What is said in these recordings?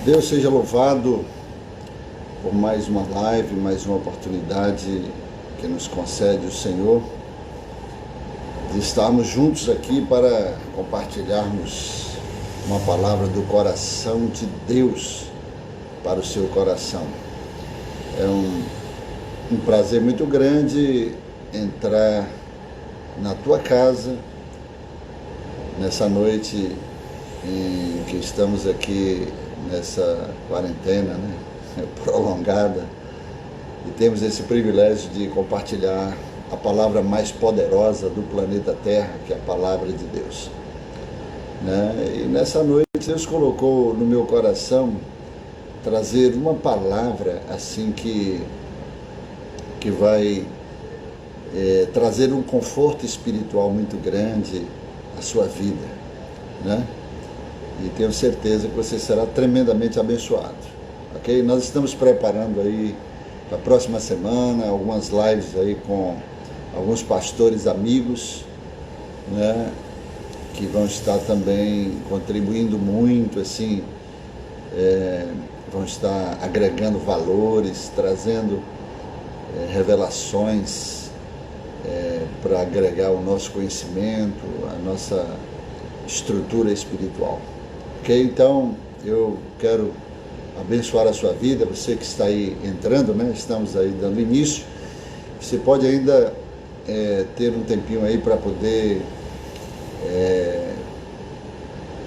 Deus seja louvado por mais uma live, mais uma oportunidade que nos concede o Senhor de estarmos juntos aqui para compartilharmos uma palavra do coração de Deus para o seu coração. É um prazer muito grande entrar na tua casa nessa noite em que estamos aqui nessa quarentena, prolongada, e temos esse privilégio de compartilhar a palavra mais poderosa do planeta Terra, que é a palavra de Deus. E nessa noite Deus colocou no meu coração trazer uma palavra assim que vai trazer um conforto espiritual muito grande à sua vida, E tenho certeza que você será tremendamente abençoado, ok? Nós estamos preparando aí para a próxima semana algumas lives aí com alguns pastores amigos, que vão estar também contribuindo muito, assim, vão estar agregando valores, trazendo revelações para agregar o nosso conhecimento, a nossa estrutura espiritual. Ok? Então, eu quero abençoar a sua vida, você que está aí entrando, estamos aí dando início. Você pode ainda ter um tempinho aí para poder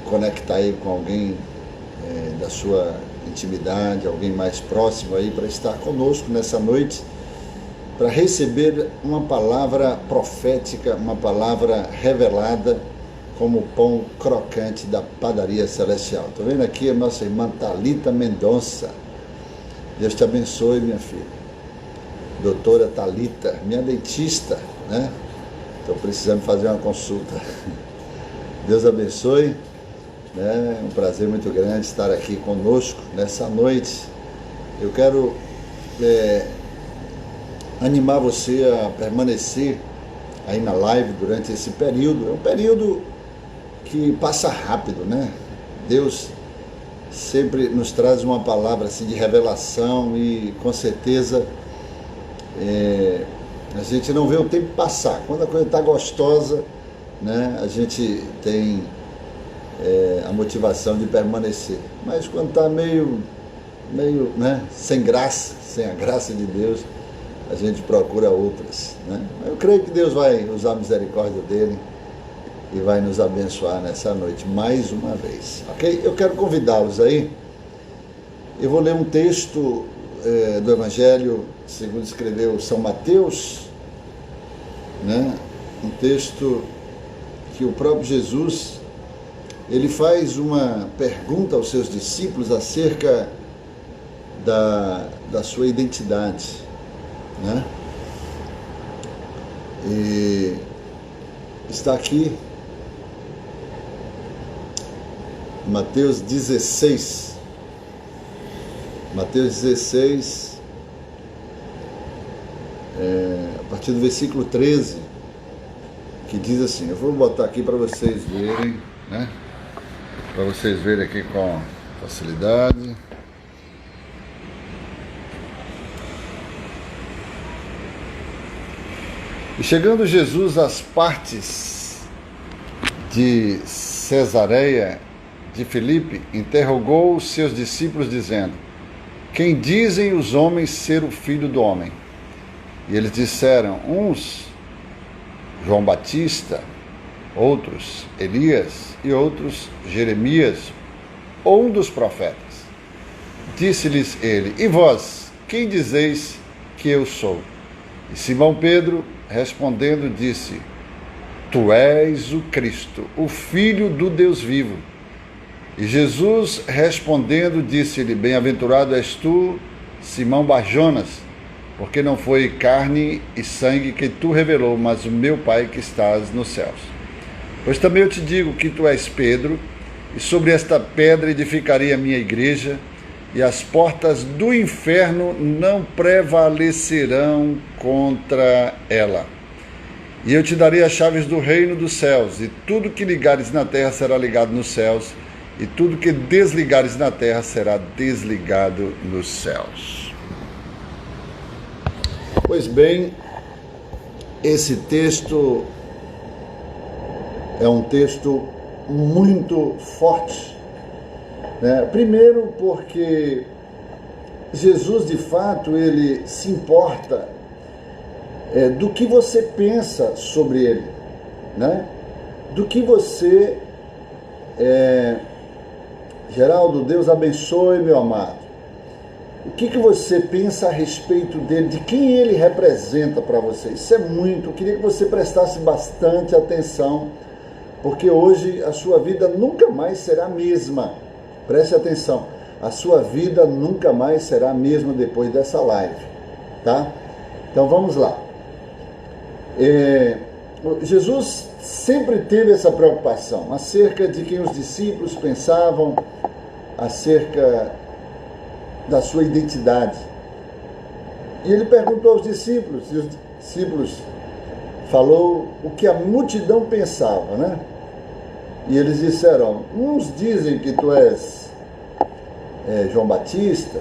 conectar aí com alguém da sua intimidade, alguém mais próximo aí, para estar conosco nessa noite, para receber uma palavra profética, uma palavra revelada, como o pão crocante da padaria celestial. Estou vendo aqui a nossa irmã Thalita Mendonça. Deus te abençoe, minha filha. Doutora Thalita, minha dentista, Estou precisando fazer uma consulta. Deus abençoe. É um prazer muito grande estar aqui conosco nessa noite. Eu quero animar você a permanecer aí na live durante esse período. É um período que passa rápido, Deus sempre nos traz uma palavra assim de revelação e com certeza a gente não vê o tempo passar. Quando a coisa está gostosa, a gente tem a motivação de permanecer. Mas quando está meio sem graça, sem a graça de Deus, a gente procura outras. Eu creio que Deus vai usar a misericórdia dele e vai nos abençoar nessa noite mais uma vez, ok? Eu quero convidá-los aí. Eu vou ler um texto do Evangelho segundo escreveu São Mateus, um texto que o próprio Jesus ele faz uma pergunta aos seus discípulos acerca da sua identidade, E está aqui Mateus 16, a partir do versículo 13, que diz assim, eu vou botar aqui para vocês verem, para vocês verem aqui com facilidade. E chegando Jesus às partes de Cesareia de Filipe, interrogou os seus discípulos dizendo, quem dizem os homens ser o Filho do Homem? E eles disseram, uns João Batista, outros Elias e outros Jeremias, ou um dos profetas. Disse-lhes ele, e vós, quem dizeis que eu sou? E Simão Pedro, respondendo, disse, tu és o Cristo, o Filho do Deus vivo. E Jesus, respondendo, disse-lhe, bem-aventurado és tu, Simão Barjonas, porque não foi carne e sangue que tu revelou, mas o meu Pai que estás nos céus. Pois também eu te digo que tu és Pedro, e sobre esta pedra edificarei a minha igreja, e as portas do inferno não prevalecerão contra ela. E eu te darei as chaves do reino dos céus, e tudo que ligares na terra será ligado nos céus, e tudo que desligares na terra será desligado nos céus. Pois bem, esse texto é um texto muito forte, né? Primeiro porque Jesus, de fato, ele se importa do que você pensa sobre ele, né? Do que você... Geraldo, Deus abençoe, meu amado. O que você pensa a respeito dele, de quem ele representa para você? Isso é muito, eu queria que você prestasse bastante atenção, porque hoje a sua vida nunca mais será a mesma. Preste atenção, a sua vida nunca mais será a mesma depois dessa live, tá? Então vamos lá. Jesus sempre teve essa preocupação acerca de quem os discípulos pensavam, acerca da sua identidade. E ele perguntou aos discípulos, e os discípulos falou o que a multidão pensava, né? E eles disseram, uns dizem que tu és João Batista,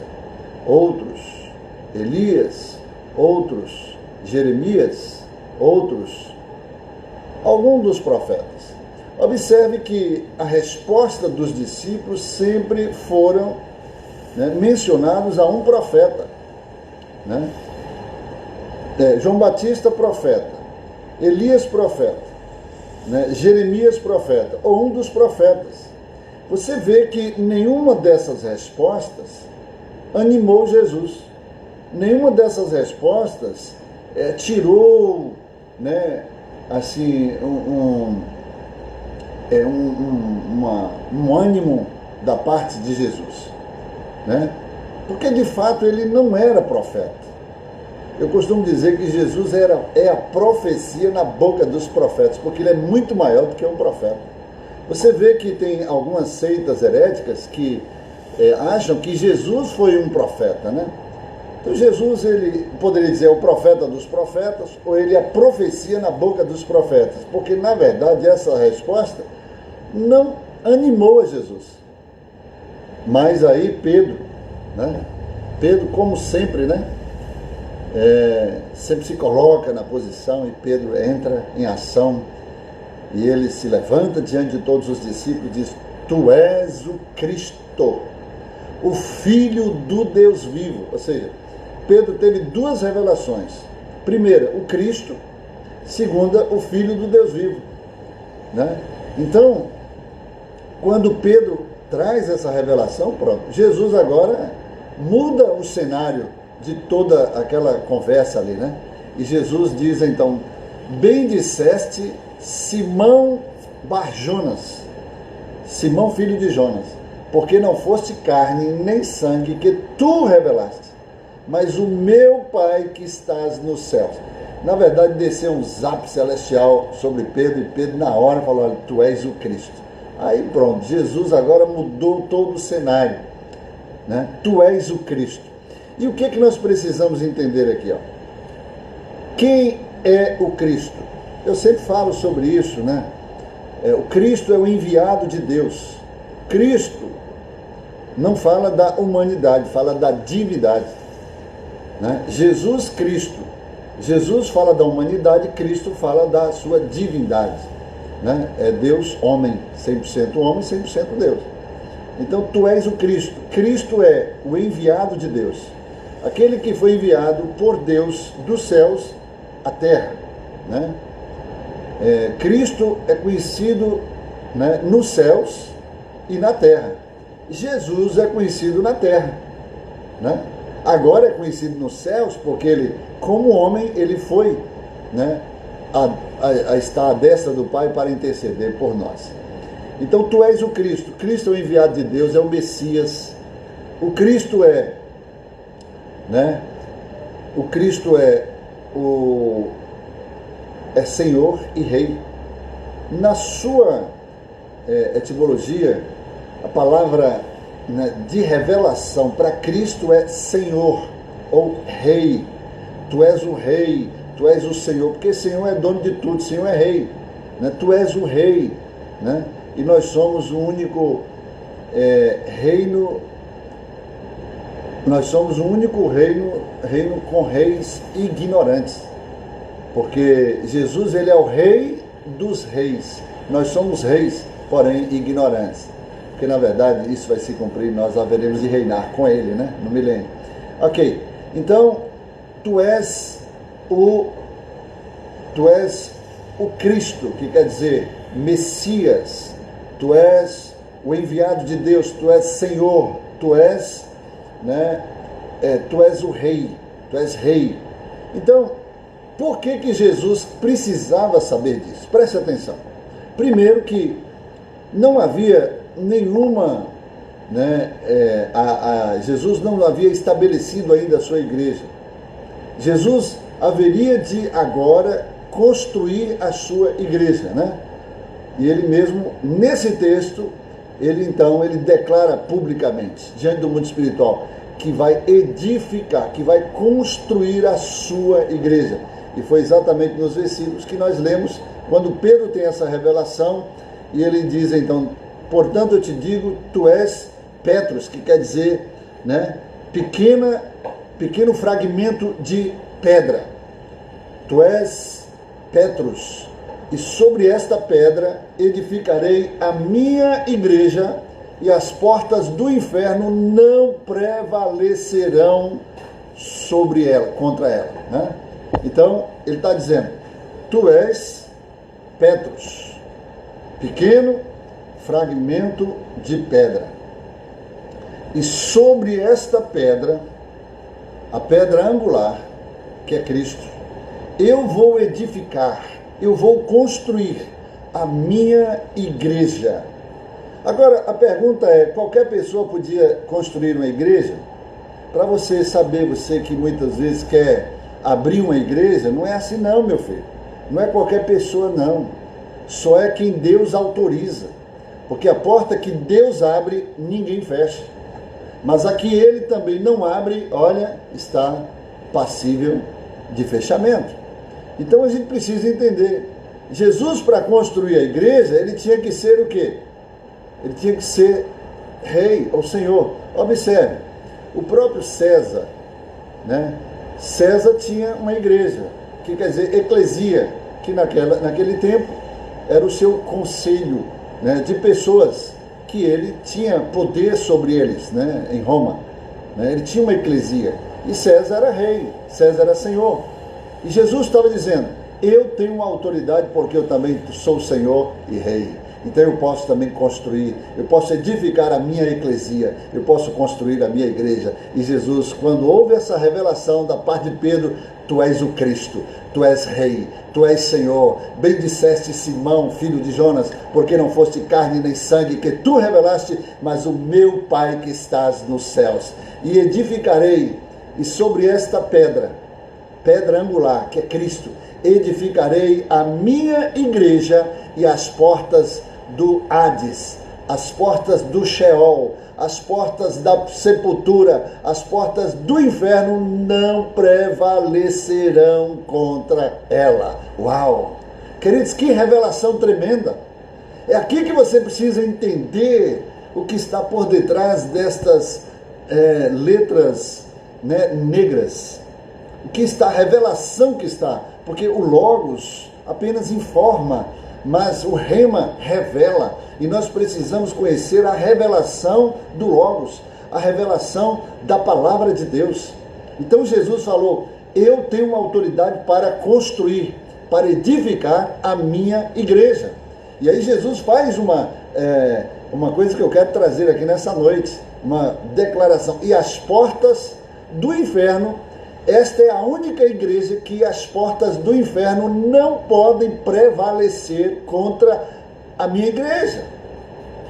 outros Elias, outros Jeremias, outros algum dos profetas. Observe que a resposta dos discípulos sempre foram, né, mencionados a um profeta, né? João Batista, profeta, Elias, profeta, né? Jeremias, profeta, ou um dos profetas. Você vê que nenhuma dessas respostas animou Jesus, nenhuma dessas respostas tirou, né, assim, um ânimo da parte de Jesus, né? Porque de fato ele não era profeta. Eu costumo dizer que Jesus é a profecia na boca dos profetas, porque ele é muito maior do que um profeta. Você vê que tem algumas seitas heréticas que acham que Jesus foi um profeta, né? Então Jesus, ele poderia dizer o profeta dos profetas, ou ele é a profecia na boca dos profetas, porque na verdade essa resposta não animou a Jesus. Mas aí Pedro, né? Pedro, como sempre, né? Sempre se coloca na posição, e Pedro entra em ação, e ele se levanta diante de todos os discípulos e diz, tu és o Cristo, o Filho do Deus vivo. Ou seja, Pedro teve duas revelações. Primeira, o Cristo. Segunda, o Filho do Deus vivo, né? Então, quando Pedro traz essa revelação, pronto, Jesus agora muda o cenário de toda aquela conversa ali, né? E Jesus diz então, bem disseste, Simão Bar-Jonas, Simão filho de Jonas, porque não foste carne nem sangue que tu revelaste, mas o meu Pai que estás nos céus. Na verdade, desceu um zap celestial sobre Pedro, e Pedro na hora falou, olha, tu és o Cristo. Aí pronto, Jesus agora mudou todo o cenário, né? Tu és o Cristo. E o que é que nós precisamos entender aqui, ó? Quem é o Cristo? Eu sempre falo sobre isso, né? O Cristo é o enviado de Deus. Cristo não fala da humanidade, fala da divindade, né? Jesus Cristo. Jesus fala da humanidade, Cristo fala da sua divindade, né? É Deus homem, 100% homem, 100% Deus. Então tu és o Cristo. Cristo é o enviado de Deus, aquele que foi enviado por Deus dos céus à terra, né? Cristo é conhecido, né, nos céus e na terra. Jesus é conhecido na terra, né? Agora é conhecido nos céus porque ele, como homem, ele foi, né, a estar à destra do Pai para interceder por nós. Então tu és o Cristo. Cristo é o enviado de Deus, é o Messias. O Cristo né? O Cristo é Senhor e Rei. Na sua etimologia, a palavra, né, de revelação para Cristo é Senhor ou Rei. Tu és o Rei, Tu és o Senhor, porque Senhor é dono de tudo, Senhor é rei, né? Tu és o rei, né? E nós somos o único reino, nós somos o único reino com reis ignorantes, porque Jesus, ele é o rei dos reis, nós somos reis, porém ignorantes, porque na verdade isso vai se cumprir, nós haveremos de reinar com ele, né? No milênio. Ok, então tu és o Cristo, que quer dizer Messias, tu és o enviado de Deus, tu és Senhor, tu és, né, tu és o rei, tu és rei. Então, por que Jesus precisava saber disso? Preste atenção. Primeiro que não havia nenhuma, né, Jesus não havia estabelecido ainda a sua igreja. Jesus haveria de agora construir a sua igreja, né? E ele mesmo, nesse texto, ele declara publicamente, diante do mundo espiritual, que vai edificar, que vai construir a sua igreja. E foi exatamente nos versículos que nós lemos, quando Pedro tem essa revelação, e ele diz então, portanto eu te digo, tu és Petros, que quer dizer, né, pequeno fragmento de pedra. Tu és Petros, e sobre esta pedra edificarei a minha igreja, e as portas do inferno não prevalecerão sobre ela, contra ela, né? Então, ele está dizendo, tu és Petros, pequeno fragmento de pedra, e sobre esta pedra, a pedra angular, que é Cristo, eu vou edificar, eu vou construir a minha igreja. Agora, a pergunta é, qualquer pessoa podia construir uma igreja? Para você saber, você que muitas vezes quer abrir uma igreja, não é assim não, meu filho. Não é qualquer pessoa não. Só é quem Deus autoriza. Porque a porta que Deus abre, ninguém fecha. Mas a que ele também não abre, olha, está passível de fechamento. Então a gente precisa entender. Jesus, para construir a igreja, ele tinha que ser o quê? Ele tinha que ser rei ou senhor. Observe, o próprio César, né? César tinha uma igreja, que quer dizer eclesia, que naquele tempo era o seu conselho, né, de pessoas que ele tinha poder sobre eles, né, em Roma, né, ele tinha uma eclesia, e César era rei, César era senhor, e Jesus estava dizendo, eu tenho uma autoridade porque eu também sou senhor e rei, então eu posso também construir, eu posso edificar a minha eclesia, eu posso construir a minha igreja. E Jesus, quando houve essa revelação da parte de Pedro, tu és o Cristo, tu és rei, tu és Senhor, bem disseste Simão, filho de Jonas, porque não foste carne nem sangue que tu revelaste, mas o meu Pai que estás nos céus. E edificarei, e sobre esta pedra angular, que é Cristo, edificarei a minha igreja, e as portas do Hades, as portas do Sheol, as portas da sepultura, as portas do inferno não prevalecerão contra ela. Uau! Queridos, que revelação tremenda! É aqui que você precisa entender o que está por detrás destas letras, né, negras. O que está, a revelação que está, porque o Logos apenas informa, mas o Rema revela, e nós precisamos conhecer a revelação do Logos, a revelação da palavra de Deus. Então Jesus falou, eu tenho uma autoridade para construir, para edificar a minha igreja. E aí Jesus faz uma coisa que eu quero trazer aqui nessa noite, uma declaração, e as portas do inferno, esta é a única igreja que as portas do inferno não podem prevalecer contra a minha igreja.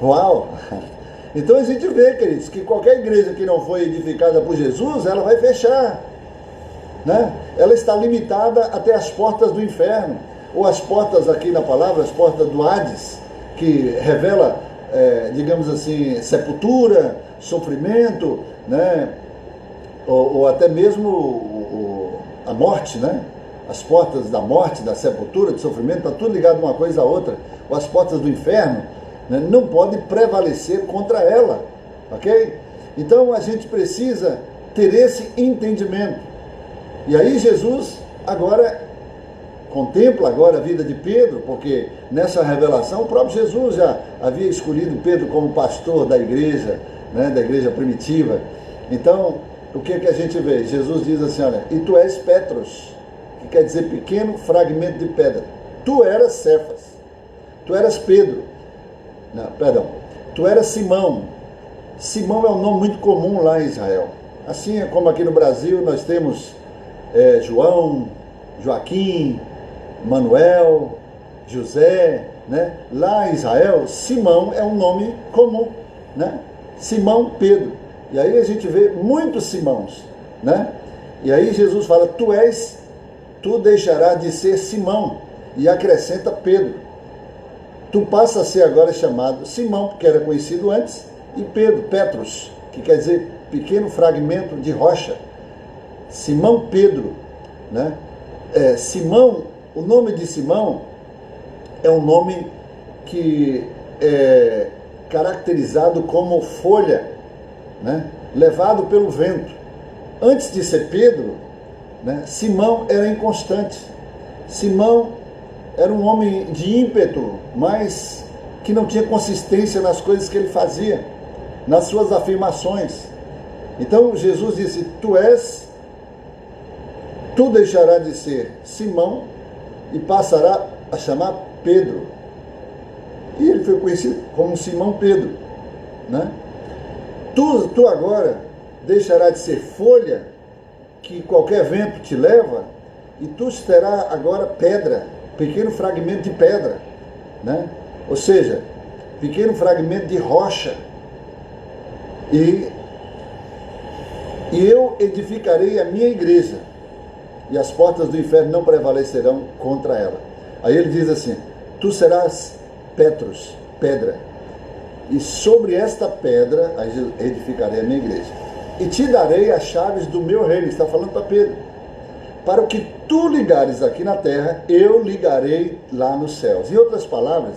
Uau! Então a gente vê, queridos, que qualquer igreja que não foi edificada por Jesus, ela vai fechar, né? Ela está limitada até as portas do inferno, ou as portas aqui na palavra, as portas do Hades, que revela, digamos assim, sepultura, sofrimento, né? Ou até mesmo a morte, né? as portas da morte, da sepultura, do sofrimento, está tudo ligado uma coisa a outra, ou as portas do inferno, né, não podem prevalecer contra ela, ok? Então a gente precisa ter esse entendimento. E aí Jesus agora contempla agora a vida de Pedro, porque nessa revelação o próprio Jesus já havia escolhido Pedro como pastor da igreja, né, da igreja primitiva. Então, o que é que a gente vê? Jesus diz assim, olha, e tu és Petros, que quer dizer pequeno fragmento de pedra. Tu eras Cefas, tu eras Pedro, não, perdão, tu eras Simão. Simão é um nome muito comum lá em Israel. Assim como aqui no Brasil nós temos João, Joaquim, Manuel, José, né? Lá em Israel, Simão é um nome comum, né? Simão Pedro. E aí a gente vê muitos Simãos, né? E aí Jesus fala, tu deixarás de ser Simão, e acrescenta Pedro. Tu passa a ser agora chamado Simão, porque era conhecido antes, e Pedro, Petros, que quer dizer pequeno fragmento de rocha. Simão Pedro, né? Simão, o nome de Simão é um nome que é caracterizado como folha, né? Levado pelo vento. Antes de ser Pedro, né? Simão era inconstante. Simão era um homem de ímpeto, mas que não tinha consistência nas coisas que ele fazia, nas suas afirmações. Então Jesus disse, tu deixarás de ser Simão e passará a chamar Pedro. E ele foi conhecido como Simão Pedro, né? Tu agora deixarás de ser folha que qualquer vento te leva, e tu serás agora pedra, pequeno fragmento de pedra, né? Ou seja, pequeno fragmento de rocha. E eu edificarei a minha igreja, e as portas do inferno não prevalecerão contra ela. Aí ele diz assim, tu serás Petros, pedra, e sobre esta pedra edificarei a minha igreja, e te darei as chaves do meu reino. Está falando para Pedro, para o que tu ligares aqui na terra, eu ligarei lá nos céus. Em outras palavras,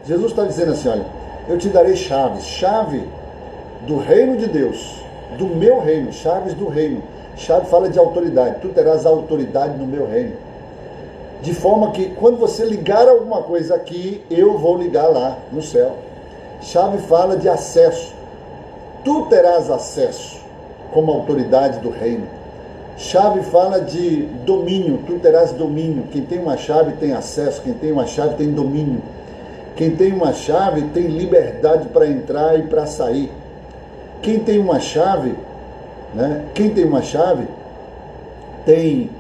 Jesus está dizendo assim, olha, eu te darei chaves, chave do reino de Deus, do meu reino, chaves do reino. Chave fala de autoridade, tu terás autoridade no meu reino. De forma que quando você ligar alguma coisa aqui, eu vou ligar lá no céu. Chave fala de acesso, tu terás acesso como autoridade do reino. Chave fala de domínio, tu terás domínio. Quem tem uma chave tem acesso, quem tem uma chave tem domínio. Quem tem uma chave tem liberdade para entrar e para sair. Quem tem uma chave, né? Quem tem uma chave tem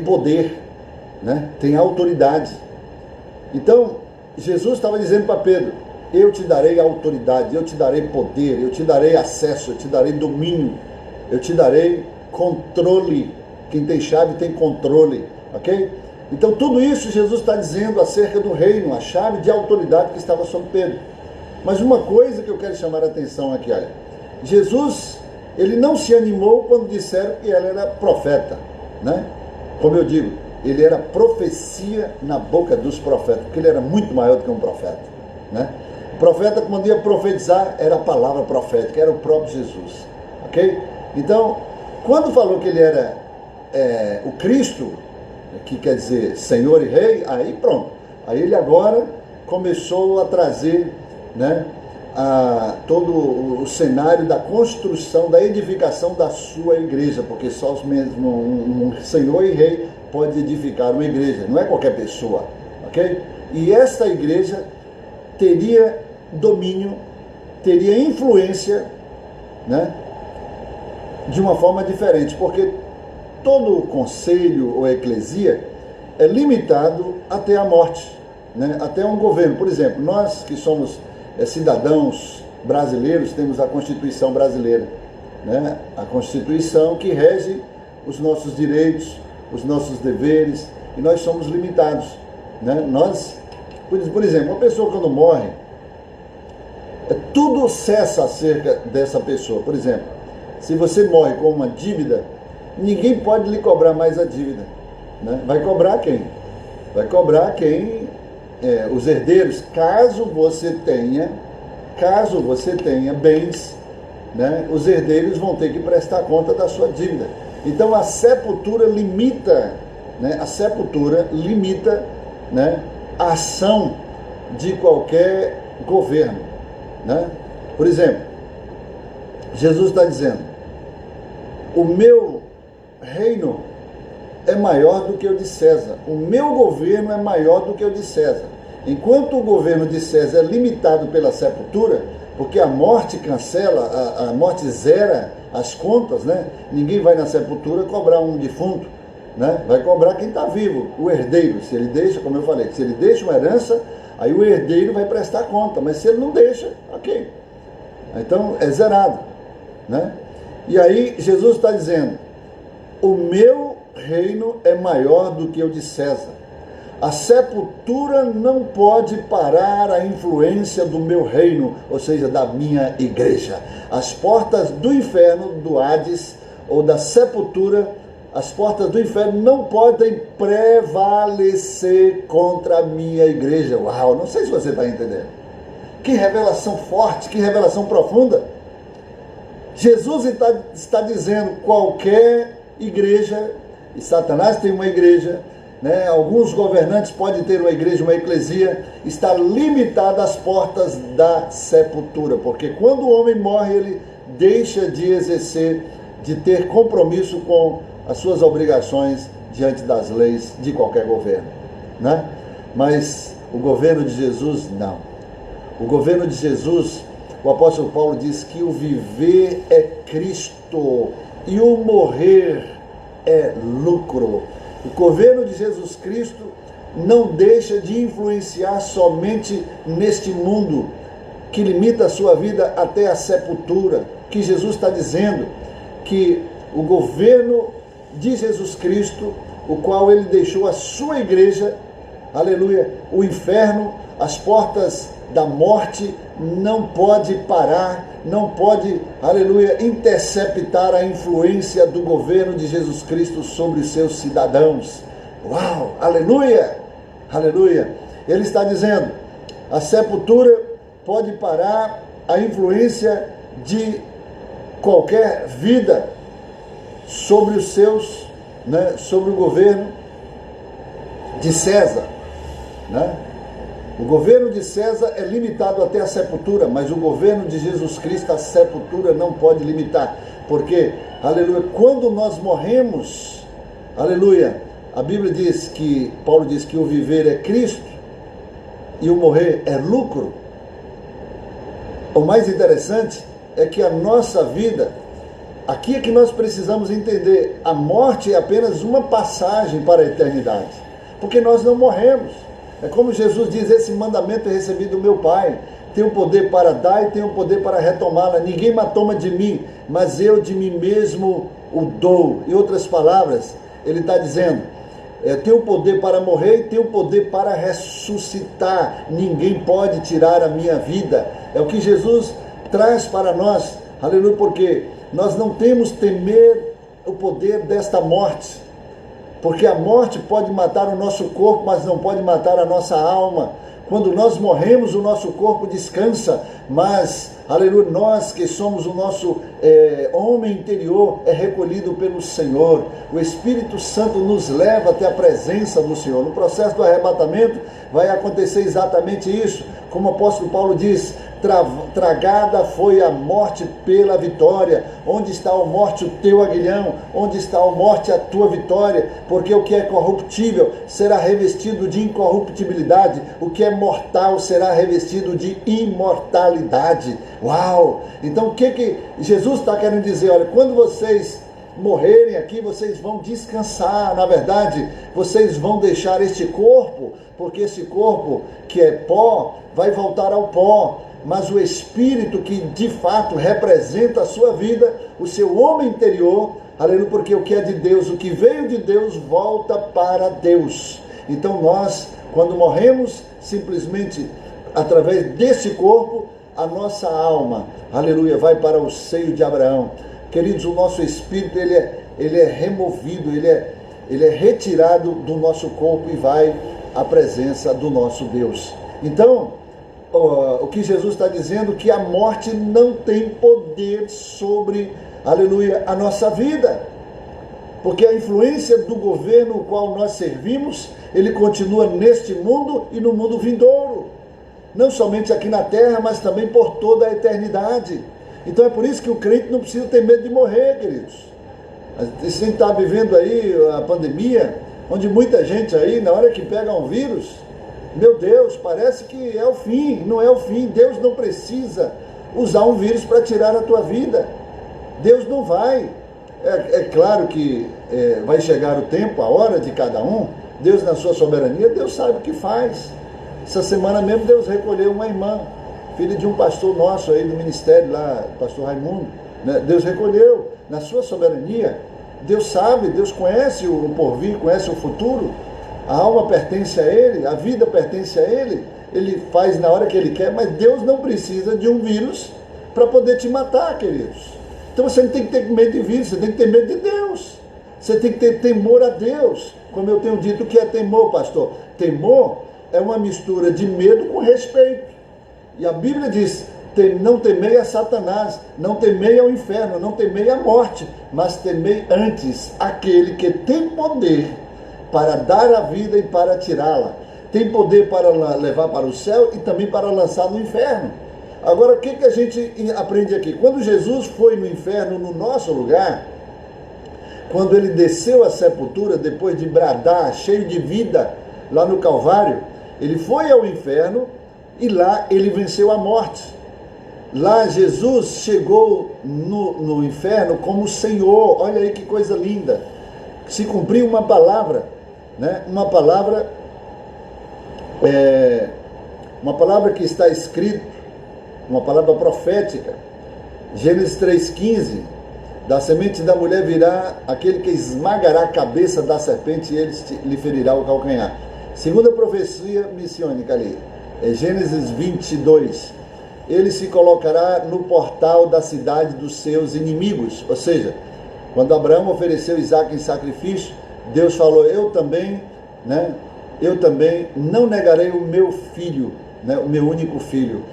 poder, né? Tem autoridade. Então, Jesus estava dizendo para Pedro, eu te darei autoridade, eu te darei poder, eu te darei acesso, eu te darei domínio, eu te darei controle. Quem tem chave tem controle, ok? Então tudo isso Jesus está dizendo acerca do reino, a chave de autoridade que estava sobre Pedro. Mas uma coisa que eu quero chamar a atenção aqui, olha, Jesus, ele não se animou quando disseram que ele era profeta, né? Como eu digo, ele era profecia na boca dos profetas, porque ele era muito maior do que um profeta, né? O profeta, quando ia profetizar, era a palavra profética, era o próprio Jesus, ok? Então, quando falou que ele era o Cristo, que quer dizer Senhor e Rei, aí pronto, aí ele agora começou a trazer, né, todo o cenário da construção, da edificação da sua igreja, porque só um Senhor e Rei pode edificar uma igreja, não é qualquer pessoa, ok? E esta igreja teria domínio, teria influência, né, de uma forma diferente, porque todo o conselho ou eclesia é limitado até a morte, né, até um governo. Por exemplo, nós que somos cidadãos brasileiros, temos a Constituição brasileira, né, a Constituição que rege os nossos direitos, os nossos deveres, e nós somos limitados, né? Nós, por exemplo, uma pessoa quando morre, tudo cessa acerca dessa pessoa. Por exemplo, se você morre com uma dívida, ninguém pode lhe cobrar mais a dívida, né? Vai cobrar quem? Vai cobrar quem? Os herdeiros, caso você tenha bens, né? Os herdeiros vão ter que prestar conta da sua dívida. Então a sepultura limita, né? Né? A ação de qualquer governo, né? Por exemplo, Jesus está dizendo: o meu reino é maior do que o de César, o meu governo é maior do que o de César. Enquanto o governo de César é limitado pela sepultura, porque a morte cancela, a morte zera as contas, né? Ninguém vai na sepultura cobrar um defunto, né? Vai cobrar quem está vivo, o herdeiro. Se ele deixa, como eu falei, se ele deixa uma herança, aí o herdeiro vai prestar conta, mas se ele não deixa, ok. Então é zerado, né? E aí Jesus está dizendo: o meu reino é maior do que o de César. A sepultura não pode parar a influência do meu reino, ou seja, da minha igreja. As portas do inferno, do Hades, ou da sepultura, as portas do inferno não podem prevalecer contra a minha igreja. Uau, não sei se você está entendendo. Que revelação forte, que revelação profunda. Jesus está dizendo: qualquer igreja, e Satanás tem uma igreja, né? Alguns governantes podem ter uma igreja, uma eclesia, está limitada às portas da sepultura, porque quando o homem morre, ele deixa de exercer, de ter compromisso com as suas obrigações diante das leis de qualquer governo, né? Mas o governo de Jesus, não. O governo de Jesus, o apóstolo Paulo diz que o viver é Cristo e o morrer é lucro. O governo de Jesus Cristo não deixa de influenciar somente neste mundo que limita a sua vida até a sepultura, que Jesus está dizendo que o governo de Jesus Cristo, o qual ele deixou a sua igreja, aleluia, o inferno, as portas da morte, não pode parar, não pode, aleluia, interceptar a influência do governo de Jesus Cristo sobre os seus cidadãos. Uau, aleluia, aleluia. Ele está dizendo: a sepultura pode parar a influência de qualquer vida sobre os seus, né, sobre o governo de César, né? O governo de César é limitado até a sepultura, mas o governo de Jesus Cristo, a sepultura não pode limitar. Porque, aleluia, quando nós morremos, aleluia, a Bíblia diz que, Paulo diz que o viver é Cristo e o morrer é lucro. O mais interessante é que a nossa vida, aqui é que nós precisamos entender, a morte é apenas uma passagem para a eternidade, porque nós não morremos. É como Jesus diz: esse mandamento é recebido do meu Pai, tenho poder para dar e tenho poder para retomá-la, ninguém me toma de mim, mas eu de mim mesmo o dou. Em outras palavras, ele está dizendo: tenho poder para morrer e tenho poder para ressuscitar, ninguém pode tirar a minha vida. É o que Jesus traz para nós, aleluia, porque nós não temos temer o poder desta morte, porque a morte pode matar o nosso corpo, mas não pode matar a nossa alma. Quando nós morremos, o nosso corpo descansa, mas, aleluia, nós que somos o nosso homem interior é recolhido pelo Senhor. O Espírito Santo nos leva até a presença do Senhor. No processo do arrebatamento vai acontecer exatamente isso. Como o apóstolo Paulo diz: tragada foi a morte pela vitória. Onde está, ó morte, o teu aguilhão? Onde está, ó morte, a tua vitória? Porque o que é corruptível será revestido de incorruptibilidade, o que é mortal será revestido de imortalidade. Uau! Então o que Jesus está querendo dizer? Olha, quando vocês morrerem aqui, vocês vão descansar. Na verdade, vocês vão deixar este corpo, porque esse corpo que é pó vai voltar ao pó, mas o Espírito que de fato representa a sua vida, o seu homem interior, aleluia, porque o que é de Deus, o que veio de Deus, volta para Deus. Então nós, quando morremos, simplesmente através desse corpo, a nossa alma, aleluia, vai para o seio de Abraão. Queridos, o nosso espírito, ele é ele é removido, ele é retirado do nosso corpo e vai à presença do nosso Deus. Então, o que Jesus está dizendo, que a morte não tem poder sobre, aleluia, a nossa vida. Porque a influência do governo o qual nós servimos, ele continua neste mundo e no mundo vindouro. Não somente aqui na terra, mas também por toda a eternidade. Então é por isso que o crente não precisa ter medo de morrer, queridos. A gente está vivendo aí a pandemia, onde muita gente aí, na hora que pega um vírus, meu Deus, parece que é o fim. Não é o fim. Deus não precisa usar um vírus para tirar a tua vida. Deus não vai. É claro que vai chegar o tempo, a hora de cada um. Deus, na sua soberania, Deus sabe o que faz. Essa semana mesmo Deus recolheu uma irmã, filha de um pastor nosso aí do ministério lá, pastor Raimundo, né? Deus recolheu, na sua soberania. Deus sabe, Deus conhece o porvir, conhece o futuro. A alma pertence a Ele, a vida pertence a Ele. Ele faz na hora que Ele quer, mas Deus não precisa de um vírus para poder te matar, queridos. Então você não tem que ter medo de vírus, você tem que ter medo de Deus. Você tem que ter temor a Deus. Como eu tenho dito, o que é temor, pastor? Temor é uma mistura de medo com respeito. E a Bíblia diz, não temei a Satanás, não temei ao inferno, não temei a morte, mas temei antes aquele que tem poder para dar a vida e para tirá-la. Tem poder para levar para o céu e também para lançar no inferno. Agora, o que a gente aprende aqui? Quando Jesus foi no inferno, no nosso lugar, quando ele desceu à sepultura, depois de bradar, cheio de vida, lá no Calvário, ele foi ao inferno e lá ele venceu a morte. Lá Jesus chegou no inferno como Senhor. Olha aí que coisa linda. Se cumpriu uma palavra, né? Uma palavra que está escrita, uma palavra profética. Gênesis 3,15, da semente da mulher virá aquele que esmagará a cabeça da serpente e ele lhe ferirá o calcanhar. Segunda profecia missiônica ali, Gênesis 22, ele se colocará no portal da cidade dos seus inimigos. Ou seja, quando Abraão ofereceu Isaque em sacrifício, Deus falou, eu também não negarei o meu filho, né, o meu único filho.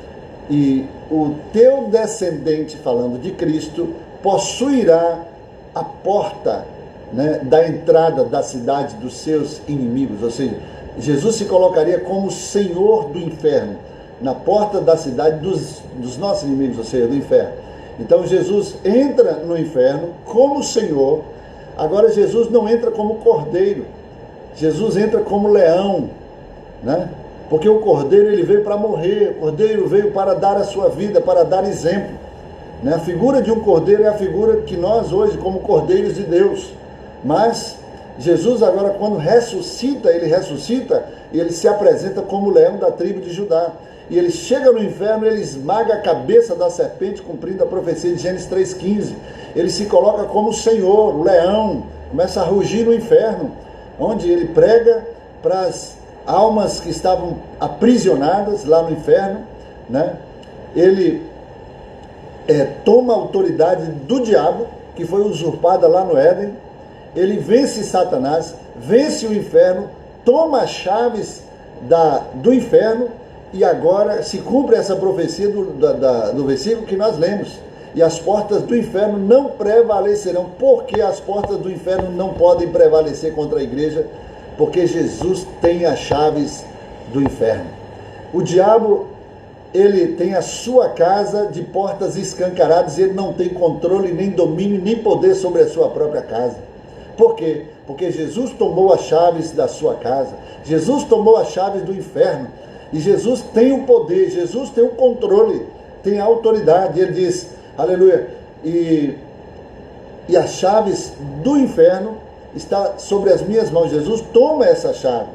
E o teu descendente, falando de Cristo, possuirá a porta, né, da entrada da cidade dos seus inimigos. Ou seja, Jesus se colocaria como Senhor do inferno, na porta da cidade dos nossos inimigos, ou seja, do inferno. Então Jesus entra no inferno como Senhor. Agora Jesus não entra como cordeiro, Jesus entra como leão, né? Porque o cordeiro ele veio para morrer, o cordeiro veio para dar a sua vida, para dar exemplo, né? A figura de um cordeiro é a figura que nós hoje, como cordeiros de Deus, mas Jesus agora quando ressuscita e ele se apresenta como leão da tribo de Judá. E ele chega no inferno, ele esmaga a cabeça da serpente, cumprindo a profecia de Gênesis 3,15. Ele se coloca como Senhor, o leão, começa a rugir no inferno, onde ele prega para as almas que estavam aprisionadas lá no inferno, né? Ele toma a autoridade do diabo, que foi usurpada lá no Éden. Ele vence Satanás, vence o inferno, toma as chaves do inferno, e agora se cumpre essa profecia do versículo que nós lemos. E as portas do inferno não prevalecerão. Porque as portas do inferno não podem prevalecer contra a igreja? Porque Jesus tem as chaves do inferno. O diabo, ele tem a sua casa de portas escancaradas, ele não tem controle, nem domínio, nem poder sobre a sua própria casa. Por quê? Porque Jesus tomou as chaves da sua casa, Jesus tomou as chaves do inferno, e Jesus tem o poder, Jesus tem o controle, tem a autoridade. Ele diz, aleluia, e as chaves do inferno está sobre as minhas mãos. Jesus toma essa chave.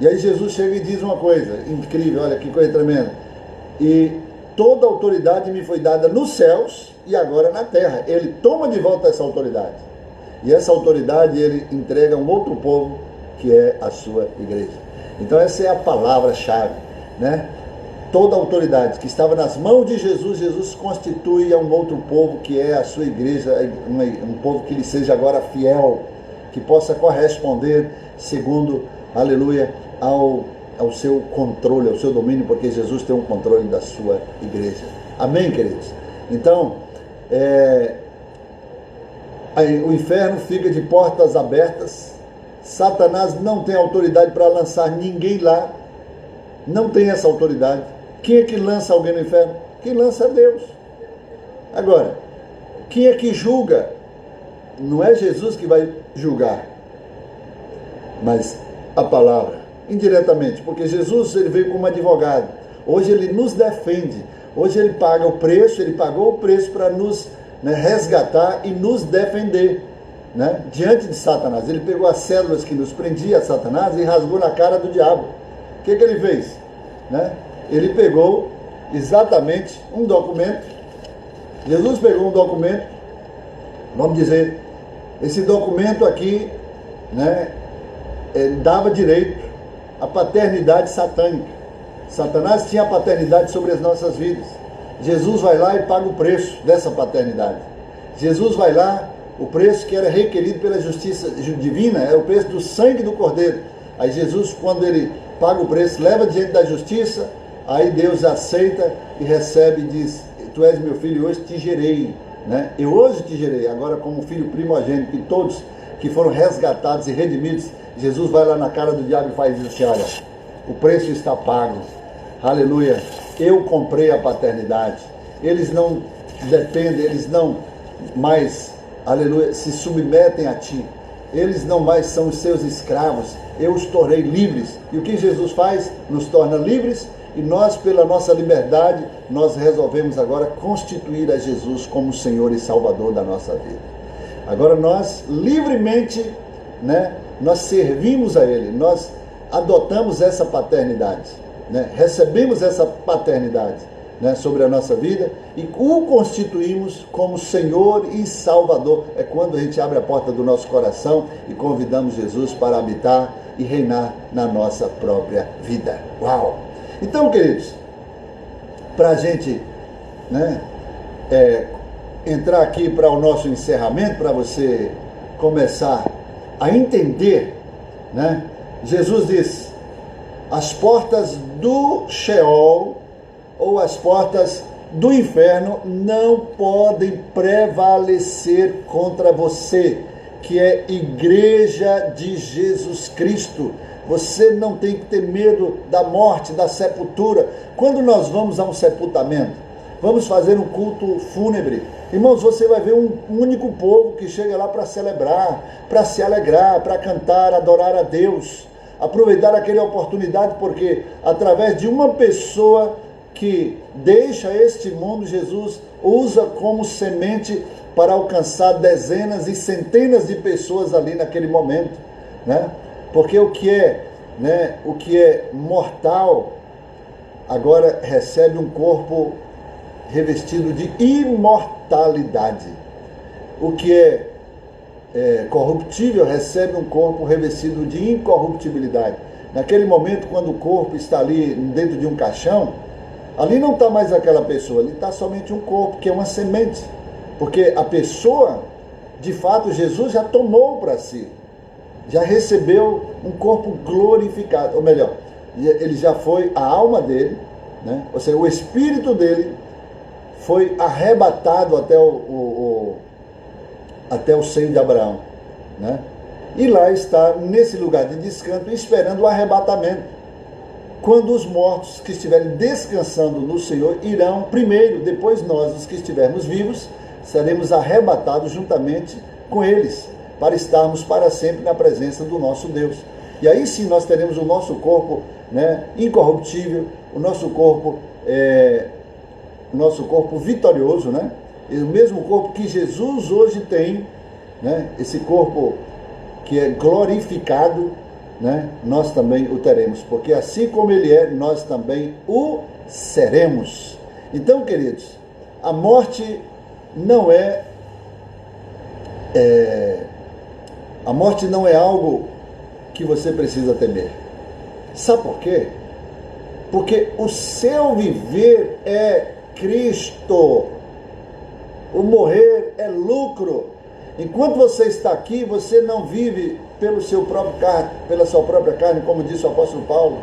E aí Jesus chega e diz uma coisa incrível, olha que coisa tremenda. E toda a autoridade me foi dada nos céus e agora na terra. Ele toma de volta essa autoridade. E essa autoridade ele entrega a um outro povo, que é a sua igreja. Então essa é a palavra-chave, né? toda a autoridade que estava nas mãos de Jesus, Jesus constitui a um outro povo que é a sua igreja, um povo que lhe seja agora fiel, que possa corresponder segundo, aleluia, ao seu controle, ao seu domínio, porque Jesus tem um controle da sua igreja. Amém, queridos? Então, o inferno fica de portas abertas, Satanás não tem autoridade para lançar ninguém lá, não tem essa autoridade. Quem é que lança alguém no inferno? Quem lança é Deus. Agora, quem é que julga? Não é Jesus que vai julgar, mas a palavra, indiretamente, porque Jesus ele veio como advogado. Hoje ele nos defende, hoje ele paga o preço, ele pagou o preço para nos resgatar e nos defender, diante de Satanás. Ele pegou as células que nos prendia a Satanás e rasgou na cara do diabo. O que ele fez? Ele pegou exatamente um documento. Jesus pegou um documento, vamos dizer, esse documento aqui, dava direito à paternidade satânica. Satanás tinha a paternidade sobre as nossas vidas. Jesus vai lá e paga o preço dessa paternidade. Jesus vai lá, o preço que era requerido pela justiça divina, é o preço do sangue do Cordeiro. Aí Jesus, quando ele paga o preço, leva diante da justiça, aí Deus aceita e recebe e diz: tu és meu filho, hoje te gerei, eu hoje te gerei, agora como filho primogênito, e todos que foram resgatados e redimidos. Jesus vai lá na cara do diabo e faz isso assim: olha, o preço está pago, aleluia, eu comprei a paternidade. Eles não dependem, eles não mais, aleluia, se submetem a ti, eles não mais são os seus escravos, eu os tornei livres. E o que Jesus faz? Nos torna livres, e nós, pela nossa liberdade, nós resolvemos agora constituir a Jesus como Senhor e Salvador da nossa vida. Agora nós, livremente, nós servimos a Ele, nós adotamos essa paternidade, recebemos essa paternidade sobre a nossa vida e o constituímos como Senhor e Salvador. É quando a gente abre a porta do nosso coração e convidamos Jesus para habitar e reinar na nossa própria vida. Uau! Então, queridos, para a gente entrar aqui para o nosso encerramento, para você começar a entender, Jesus diz: as portas do Sheol, ou as portas do inferno, não podem prevalecer contra você, que é igreja de Jesus Cristo. Você não tem que ter medo da morte, da sepultura. Quando nós vamos a um sepultamento, vamos fazer um culto fúnebre, irmãos, você vai ver um único povo que chega lá para celebrar, para se alegrar, para cantar, adorar a Deus, aproveitar aquela oportunidade, porque através de uma pessoa que deixa este mundo, Jesus usa como semente para alcançar dezenas e centenas de pessoas ali naquele momento, porque o que é mortal agora recebe um corpo revestido de imortalidade. O que é corruptível recebe um corpo revestido de incorruptibilidade. Naquele momento, quando o corpo está ali dentro de um caixão, ali não está mais aquela pessoa, ali está somente um corpo, que é uma semente. Porque a pessoa, de fato, Jesus já tomou para si, já recebeu um corpo glorificado, ou melhor, ele já foi, a alma dele, ou seja, o espírito dele foi arrebatado até o seio de Abraão, e lá está, nesse lugar de descanso, esperando o arrebatamento, quando os mortos que estiverem descansando no Senhor irão primeiro, depois nós, os que estivermos vivos, seremos arrebatados juntamente com eles, para estarmos para sempre na presença do nosso Deus. E aí sim nós teremos o nosso corpo incorruptível, o nosso corpo vitorioso, o mesmo corpo que Jesus hoje tem, esse corpo que é glorificado, nós também o teremos, porque assim como ele é, nós também o seremos. Então, queridos, a morte não é algo que você precisa temer. Sabe por quê? Porque o seu viver é Cristo. O morrer é lucro. Enquanto você está aqui, você não vive pela sua própria carne, como disse o apóstolo Paulo.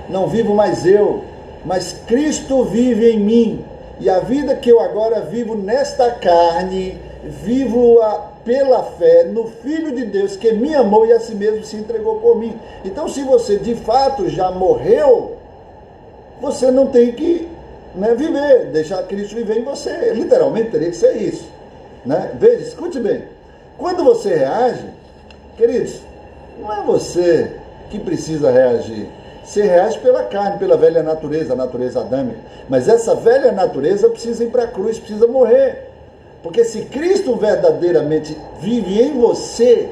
Não vivo mais eu, mas Cristo vive em mim. E a vida que eu agora vivo nesta carne, vivo-a pela fé no Filho de Deus, que me amou e a si mesmo se entregou por mim. Então, se você de fato já morreu, você não tem que viver, deixar Cristo viver em você. Literalmente teria que ser isso. Veja, escute bem. Quando você reage, queridos, não é você que precisa reagir. Você reage pela carne, pela velha natureza, a natureza adâmica. Mas essa velha natureza precisa ir para a cruz, precisa morrer. Porque se Cristo verdadeiramente vive em você,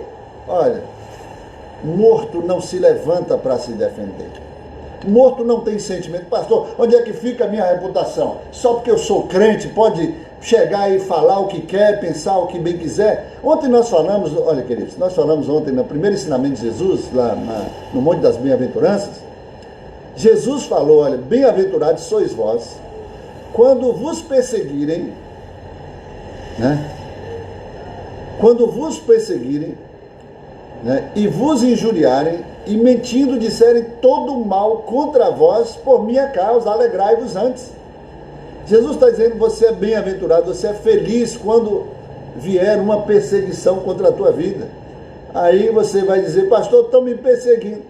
olha, morto não se levanta para se defender. Morto não tem sentimento. Pastor, onde é que fica a minha reputação? Só porque eu sou crente, pode chegar e falar o que quer, pensar o que bem quiser. Ontem nós falamos, olha queridos, nós falamos ontem no primeiro ensinamento de Jesus, lá no Monte das Bem-aventuranças. Jesus falou, olha, bem-aventurados sois vós, quando vos perseguirem, quando vos perseguirem, e vos injuriarem, e mentindo disserem todo mal contra vós por minha causa, alegrai-vos antes. Jesus está dizendo, você é bem-aventurado, você é feliz quando vier uma perseguição contra a tua vida. Aí você vai dizer, pastor, estão me perseguindo.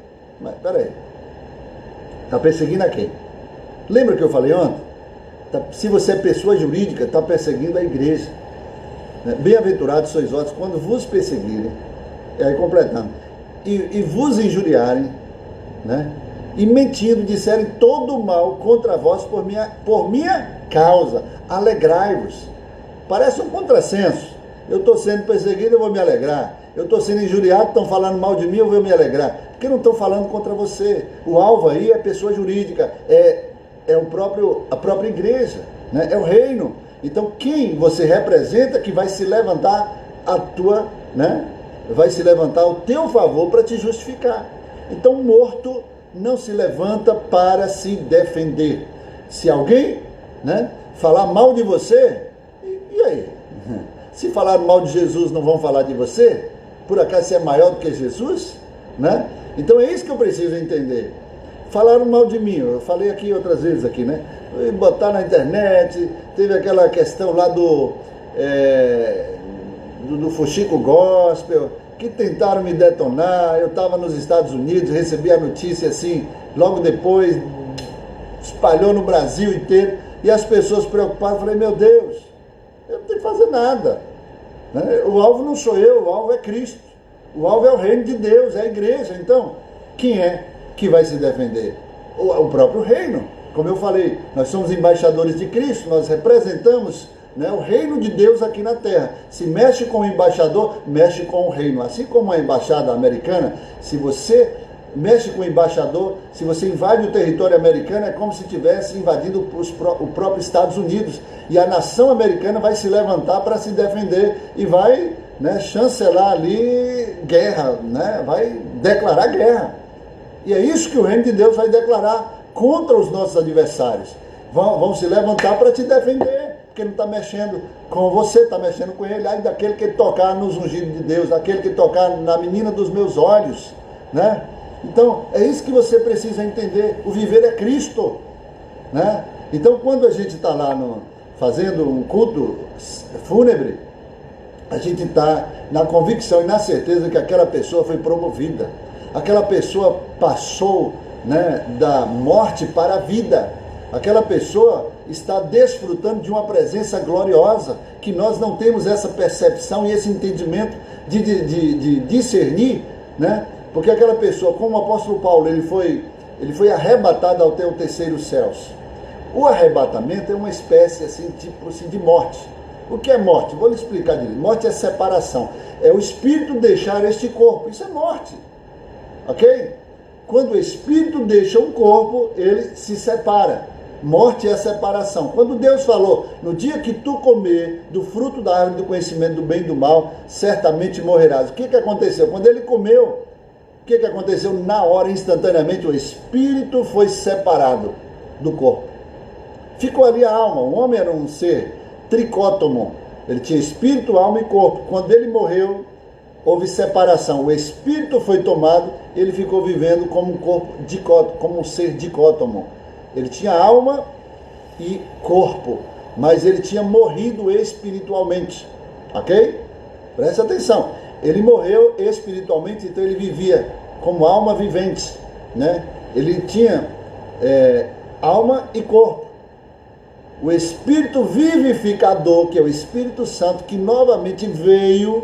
Mas, peraí, está perseguindo a quem? Lembra que eu falei ontem? Se você é pessoa jurídica, está perseguindo a igreja. Bem-aventurados sois vós quando vos perseguirem, e aí completando, e vos injuriarem, e mentindo disserem todo mal contra vós por minha causa, alegrai-vos. Parece um contrassenso. Eu estou sendo perseguido, eu vou me alegrar. Eu estou sendo injuriado, estão falando mal de mim, eu vou me alegrar. Porque não estão falando contra você. O alvo aí é a pessoa jurídica, é a própria igreja, é o reino. Então quem você representa que vai se levantar vai se levantar ao teu favor para te justificar. Então o morto não se levanta para se defender. Se alguém falar mal de você, e aí? Se falar mal de Jesus, não vão falar de você? Por acaso você é maior do que Jesus? Então é isso que eu preciso entender. Falaram mal de mim, eu falei aqui outras vezes aqui, botar na internet, teve aquela questão lá do Fuxico Gospel, que tentaram me detonar. Eu estava nos Estados Unidos, recebi a notícia assim, logo depois, espalhou no Brasil inteiro, e as pessoas preocupadas, falei, meu Deus, eu não tenho que fazer nada. O alvo não sou eu, o alvo é Cristo. O alvo é o reino de Deus, é a igreja. Então, quem é que vai se defender? O próprio reino. Como eu falei, nós somos embaixadores de Cristo, nós representamos o reino de Deus aqui na terra. Se mexe com o embaixador, mexe com o reino. Assim como a embaixada americana, se você mexe com o embaixador, se você invade o território americano, é como se estivesse invadindo o próprio Estados Unidos. E a nação americana vai se levantar para se defender e vai chancelar ali guerra, vai declarar guerra. E é isso que o reino de Deus vai declarar contra os nossos adversários. Vão se levantar para te defender, porque não está mexendo com você, está mexendo com ele. Aí daquele que tocar nos ungidos de Deus, daquele que tocar na menina dos meus olhos, Então, é isso que você precisa entender. O viver é Cristo, Então, quando a gente está lá fazendo um culto fúnebre, a gente está na convicção e na certeza que aquela pessoa foi promovida. Aquela pessoa passou da morte para a vida. Aquela pessoa está desfrutando de uma presença gloriosa, que nós não temos essa percepção e esse entendimento de discernir, Porque aquela pessoa, como o apóstolo Paulo, ele foi arrebatado até o terceiro céu. O arrebatamento é uma espécie assim, tipo assim, de morte. O que é morte? Vou lhe explicar direito. Morte é separação. É o espírito deixar este corpo. Isso é morte. Ok? Quando o espírito deixa um corpo, ele se separa. Morte é separação. Quando Deus falou, no dia que tu comer do fruto da árvore do conhecimento do bem e do mal, certamente morrerás. O que aconteceu? Quando ele comeu, O que aconteceu? Na hora, instantaneamente, o espírito foi separado do corpo. Ficou ali a alma. O homem era um ser tricótomo. Ele tinha espírito, alma e corpo. Quando ele morreu, houve separação. O espírito foi tomado, ele ficou vivendo como um corpo dicótomo, como um ser dicótomo. Ele tinha alma e corpo, mas ele tinha morrido espiritualmente. Ok? Preste atenção. Ele morreu espiritualmente, então ele vivia como alma vivente, né? Ele tinha alma e corpo. O Espírito vivificador, que é o Espírito Santo, que novamente veio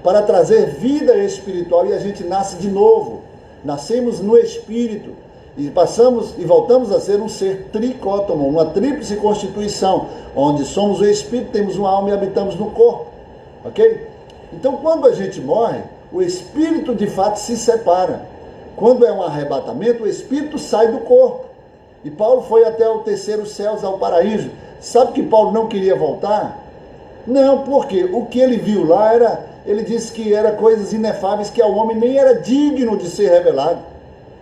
para trazer vida espiritual, e a gente nasce de novo. Nascemos no Espírito e passamos e voltamos a ser um ser tricótomo, uma tríplice constituição, onde somos o Espírito, temos uma alma e habitamos no corpo. Ok? Então, quando a gente morre, o Espírito de fato se separa. Quando é um arrebatamento, o Espírito sai do corpo. E Paulo foi até o terceiro céu, ao paraíso. Sabe que Paulo não queria voltar? Não, porque o que ele viu lá ele disse que era coisas inefáveis que ao homem nem era digno de ser revelado.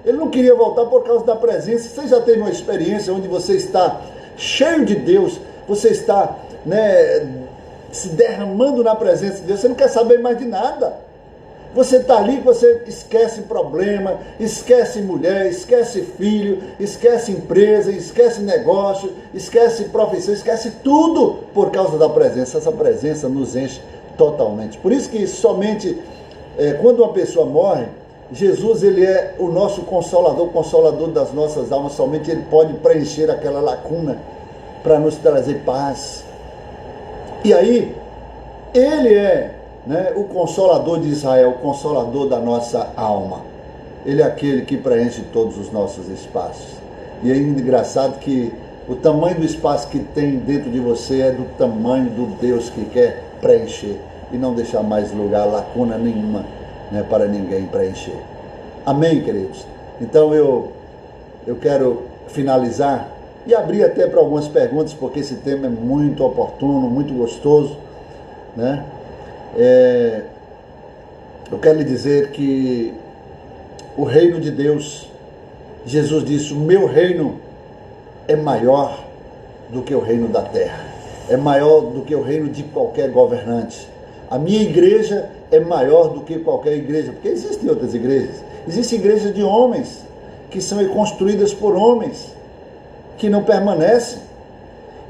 Ele não queria voltar por causa da presença. Você já teve uma experiência onde você está cheio de Deus, você está, se derramando na presença de Deus, você não quer saber mais de nada. Você está ali, você esquece problema, esquece mulher, esquece filho, esquece empresa, esquece negócio, esquece profissão, esquece tudo por causa da presença. Essa presença nos enche totalmente. Por isso que somente quando uma pessoa morre, Jesus, ele é o nosso consolador, o consolador das nossas almas. Somente ele pode preencher aquela lacuna para nos trazer paz. E aí, ele é o consolador de Israel, o consolador da nossa alma. Ele é aquele que preenche todos os nossos espaços. E é engraçado que o tamanho do espaço que tem dentro de você é do tamanho do Deus que quer preencher e não deixar mais lugar, lacuna nenhuma, para ninguém preencher. Amém, queridos? Então eu quero finalizar e abrir até para algumas perguntas, porque esse tema é muito oportuno, muito gostoso, eu quero lhe dizer que o reino de Deus, Jesus disse, o meu reino é maior do que o reino da terra, é maior do que o reino de qualquer governante. A minha igreja é maior do que qualquer igreja, porque existem outras igrejas. Existem igrejas de homens, que são construídas por homens, que não permanecem.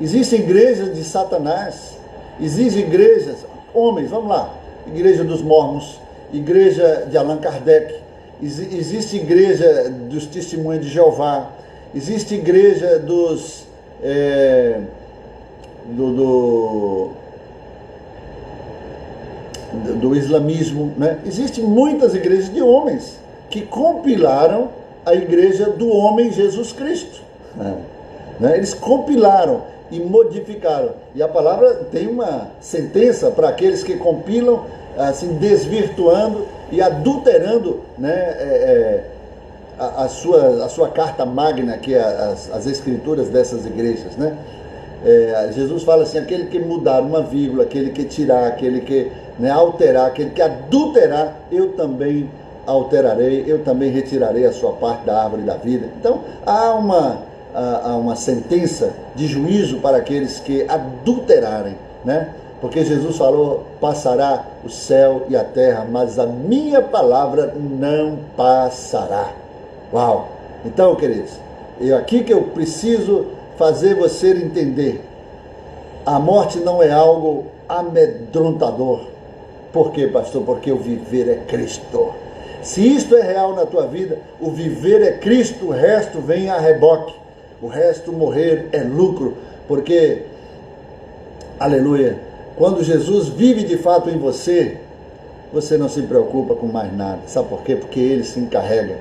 Existem igrejas de Satanás, existem igrejas, homens, vamos lá, igreja dos Mormons, igreja de Allan Kardec, existe igreja dos Testemunhos de Jeová, existe igreja do islamismo, Existem muitas igrejas de homens que compilaram a igreja do homem Jesus Cristo, Eles compilaram e modificaram, e a palavra tem uma sentença para aqueles que compilam, assim, desvirtuando e adulterando, a sua carta magna, que é as escrituras dessas igrejas, Jesus fala assim, aquele que mudar uma vírgula, aquele que tirar, aquele que alterar, aquele que adulterar, eu também alterarei, eu também retirarei a sua parte da árvore da vida. Então há uma sentença de juízo para aqueles que adulterarem, porque Jesus falou, passará o céu e a terra, mas a minha palavra não passará. Uau! Então, queridos, aqui que eu preciso fazer você entender, a morte não é algo amedrontador. Por quê, pastor? Porque o viver é Cristo. Se isto é real na tua vida, o viver é Cristo, o resto vem a reboque. O resto, morrer, é lucro, porque, aleluia, quando Jesus vive de fato em você, você não se preocupa com mais nada. Sabe por quê? Porque Ele se encarrega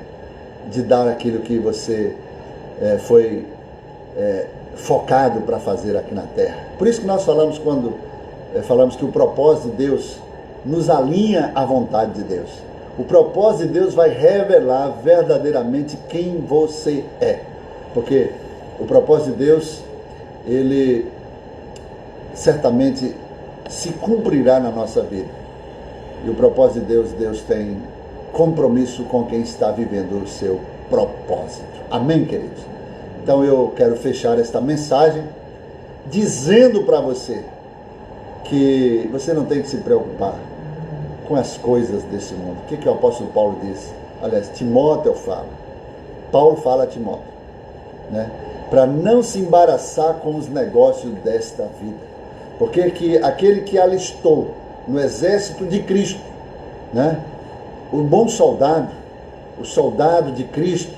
de dar aquilo que você foi focado para fazer aqui na terra. Por isso que nós falamos quando falamos que o propósito de Deus nos alinha à vontade de Deus. O propósito de Deus vai revelar verdadeiramente quem você é. Porque o propósito de Deus, ele certamente se cumprirá na nossa vida. E o propósito de Deus, Deus tem compromisso com quem está vivendo o seu propósito. Amém, queridos? Então eu quero fechar esta mensagem dizendo para você que você não tem que se preocupar com as coisas desse mundo. O que o apóstolo Paulo disse? Aliás, Timóteo fala. Paulo fala a Timóteo, né? Para não se embaraçar com os negócios desta vida. Porque que aquele que alistou no exército de Cristo, né? O bom soldado, o soldado de Cristo,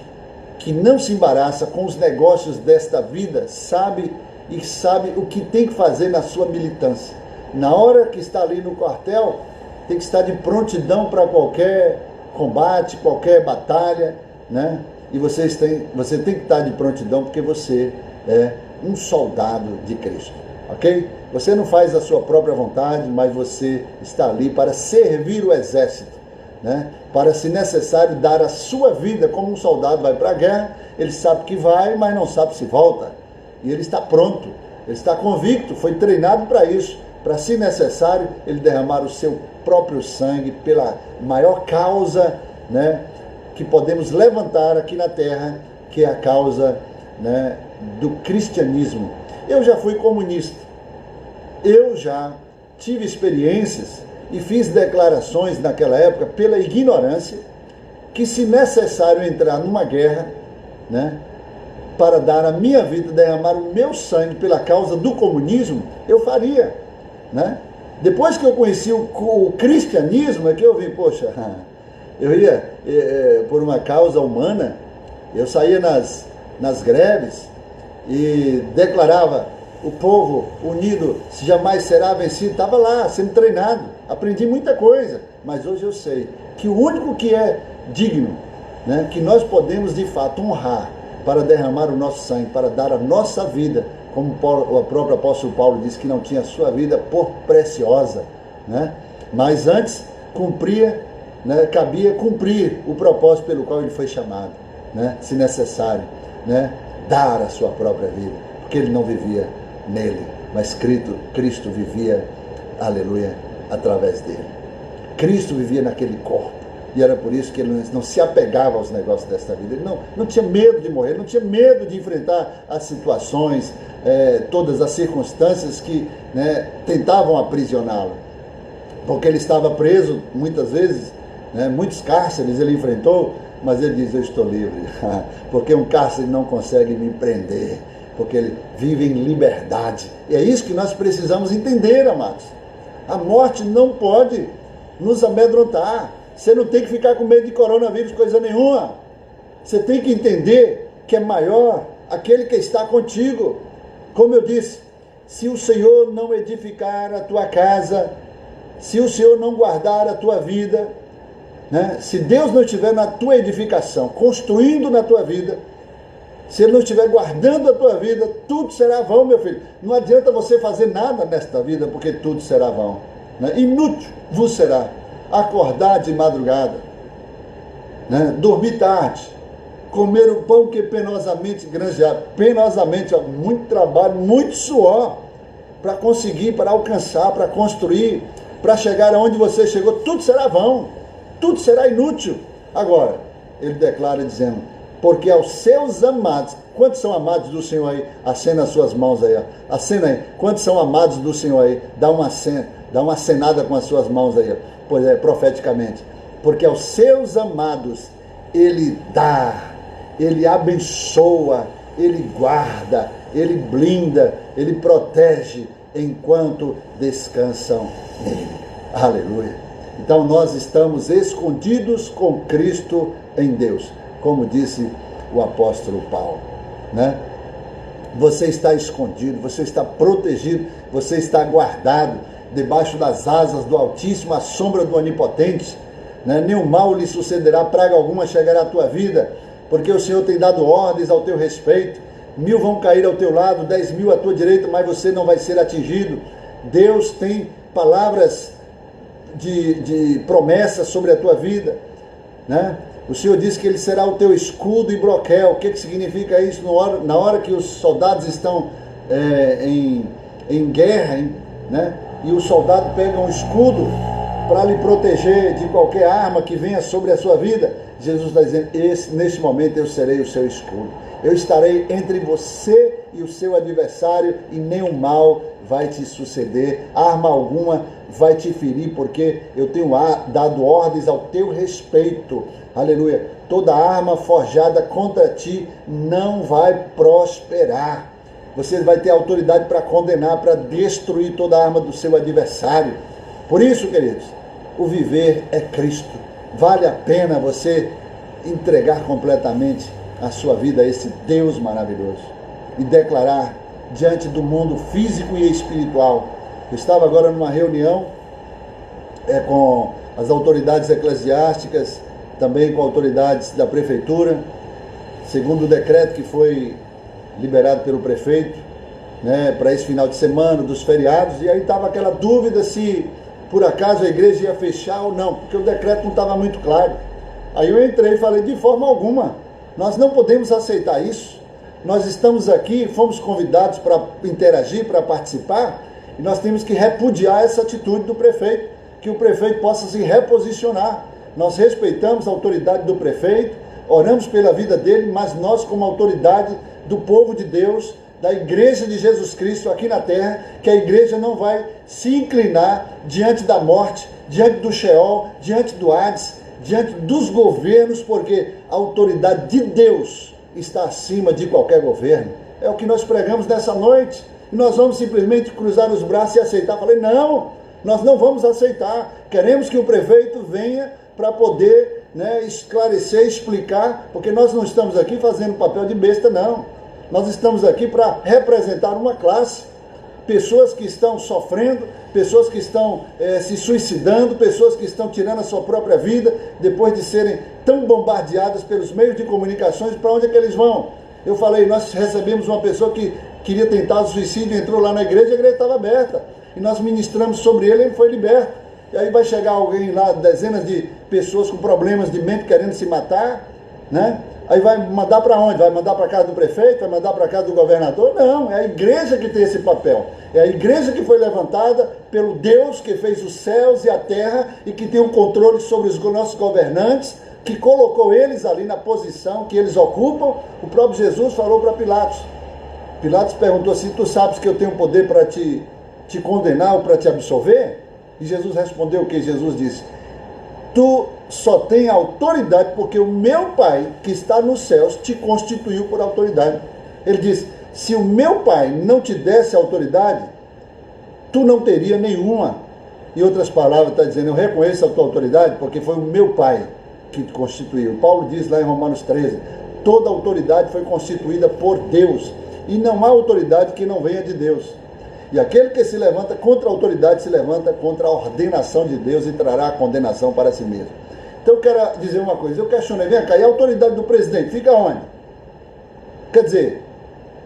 que não se embaraça com os negócios desta vida, sabe o que tem que fazer na sua militância. Na hora que está ali no quartel, tem que estar de prontidão para qualquer combate, qualquer batalha, né? E você tem que estar de prontidão porque você é um soldado de Cristo, ok? Você não faz a sua própria vontade, mas você está ali para servir o exército, né? Para, se necessário, dar a sua vida. Como um soldado vai para a guerra, ele sabe que vai, mas não sabe se volta. E ele está pronto, ele está convicto, foi treinado para isso, para, se necessário, ele derramar o seu próprio sangue pela maior causa, né, que podemos levantar aqui na terra, que é a causa, né, do cristianismo. Eu já fui comunista, eu já tive experiências e fiz declarações naquela época pela ignorância, que se necessário entrar numa guerra, né, para dar a minha vida, derramar o meu sangue pela causa do comunismo, eu faria, né? Depois que eu conheci o cristianismo, é que eu vi, poxa, eu ia por uma causa humana, eu saía nas greves e declarava: o povo unido jamais será vencido. Estava lá, sendo treinado, aprendi muita coisa, mas hoje eu sei que o único que é digno, né, que nós podemos de fato honrar para derramar o nosso sangue, para dar a nossa vida, como o próprio apóstolo Paulo disse que não tinha a sua vida por preciosa, né? Mas antes cabia cumprir o propósito pelo qual ele foi chamado, né? Se necessário, né, dar a sua própria vida, porque ele não vivia nele, mas Cristo vivia, aleluia, através dele. Cristo vivia naquele corpo. E era por isso que ele não se apegava aos negócios desta vida. Ele não tinha medo de morrer, não tinha medo de enfrentar as situações, todas as circunstâncias que, né, tentavam aprisioná-lo. Porque ele estava preso, muitas vezes, né, muitos cárceres ele enfrentou, mas ele diz: eu estou livre, porque um cárcere não consegue me prender, porque ele vive em liberdade. E é isso que nós precisamos entender, amados. A morte não pode nos amedrontar. Você não tem que ficar com medo de coronavírus, coisa nenhuma. Você tem que entender que é maior aquele que está contigo. Como eu disse, se o Senhor não edificar a tua casa, se o Senhor não guardar a tua vida, né? Se Deus não estiver na tua edificação, construindo na tua vida, se Ele não estiver guardando a tua vida, tudo será vão, meu filho. Não adianta você fazer nada nesta vida, porque tudo será vão, né? Inútil vos será acordar de madrugada, né? Dormir tarde, comer o pão que penosamente granjeado, penosamente, muito trabalho, muito suor, para conseguir, para alcançar, para construir, para chegar aonde você chegou, tudo será vão, tudo será inútil. Agora, ele declara dizendo: porque aos seus amados, quantos são amados do Senhor aí? Acena as suas mãos aí, ó. Acena aí, quantos são amados do Senhor aí? Dá uma acenada com as suas mãos aí, ó. Pois é, profeticamente, porque aos seus amados Ele dá, Ele abençoa, Ele guarda, Ele blinda, Ele protege, enquanto descansam nele. Aleluia! Então nós estamos escondidos com Cristo em Deus, como disse o apóstolo Paulo, né? Você está escondido, você está protegido, você está guardado debaixo das asas do Altíssimo, à sombra do Onipotente, né? Nenhum mal lhe sucederá, praga alguma chegará à tua vida, porque o Senhor tem dado ordens ao teu respeito. 1000 vão cair ao teu lado, 10.000 à tua direita, mas você não vai ser atingido. Deus tem palavras de promessa sobre a tua vida, né? O Senhor disse que Ele será o teu escudo e broquel. O que significa isso? Na hora que os soldados estão em guerra, né? E o soldado pega um escudo, para lhe proteger de qualquer arma que venha sobre a sua vida. Jesus está dizendo, neste momento eu serei o seu escudo. Eu estarei entre você e o seu adversário e nenhum mal vai te suceder, arma alguma vai te ferir, porque eu tenho dado ordens ao teu respeito. Aleluia. Toda arma forjada contra ti não vai prosperar. Você vai ter autoridade para condenar, para destruir toda a arma do seu adversário. Por isso, queridos, o viver é Cristo. Vale a pena você entregar completamente a sua vida a esse Deus maravilhoso e declarar diante do mundo físico e espiritual. Eu estava agora numa reunião com as autoridades eclesiásticas, também com autoridades da prefeitura, segundo o decreto que foi liberado pelo prefeito, né, para esse final de semana, dos feriados, e aí estava aquela dúvida se por acaso a igreja ia fechar ou não, porque o decreto não estava muito claro. Aí eu entrei e falei, de forma alguma, nós não podemos aceitar isso. Nós estamos aqui, fomos convidados para interagir, para participar, e nós temos que repudiar essa atitude do prefeito, que o prefeito possa se reposicionar. Nós respeitamos a autoridade do prefeito, oramos pela vida dele, mas nós, como autoridade do povo de Deus, da igreja de Jesus Cristo aqui na terra, que a igreja não vai se inclinar diante da morte, diante do Sheol, diante do Hades, diante dos governos, porque a autoridade de Deus está acima de qualquer governo. É o que nós pregamos nessa noite. E nós vamos simplesmente cruzar os braços e aceitar. Falei, não, nós não vamos aceitar. Queremos que o prefeito venha para poder, né, esclarecer, explicar, porque nós não estamos aqui fazendo papel de besta, não. Nós estamos aqui para representar uma classe, pessoas que estão sofrendo, pessoas que estão se suicidando, pessoas que estão tirando a sua própria vida, depois de serem tão bombardeadas pelos meios de comunicações. Para onde é que eles vão? Eu falei, nós recebemos uma pessoa que queria tentar o suicídio, entrou lá na igreja, a igreja estava aberta, e nós ministramos sobre ele, ele foi liberto. E aí vai chegar alguém lá, dezenas de pessoas com problemas de mente, querendo se matar, né? Aí vai mandar para onde? Vai mandar para a casa do prefeito? Vai mandar para a casa do governador? Não, é a igreja que tem esse papel. É a igreja que foi levantada pelo Deus que fez os céus e a terra e que tem o controle sobre os nossos governantes, que colocou eles ali na posição que eles ocupam. O próprio Jesus falou para Pilatos. Pilatos perguntou assim, tu sabes que eu tenho poder para te condenar ou para te absolver? E Jesus respondeu o que? Jesus disse, tu só tem autoridade porque o meu Pai, que está nos céus, te constituiu por autoridade. Ele diz, se o meu Pai não te desse autoridade, tu não teria nenhuma. Em outras palavras, está dizendo, eu reconheço a tua autoridade porque foi o meu Pai que te constituiu. Paulo diz lá em Romanos 13, toda autoridade foi constituída por Deus, e não há autoridade que não venha de Deus. E aquele que se levanta contra a autoridade se levanta contra a ordenação de Deus e trará a condenação para si mesmo. Então eu quero dizer uma coisa, eu questionei, vem cá, e a autoridade do presidente fica onde? Quer dizer,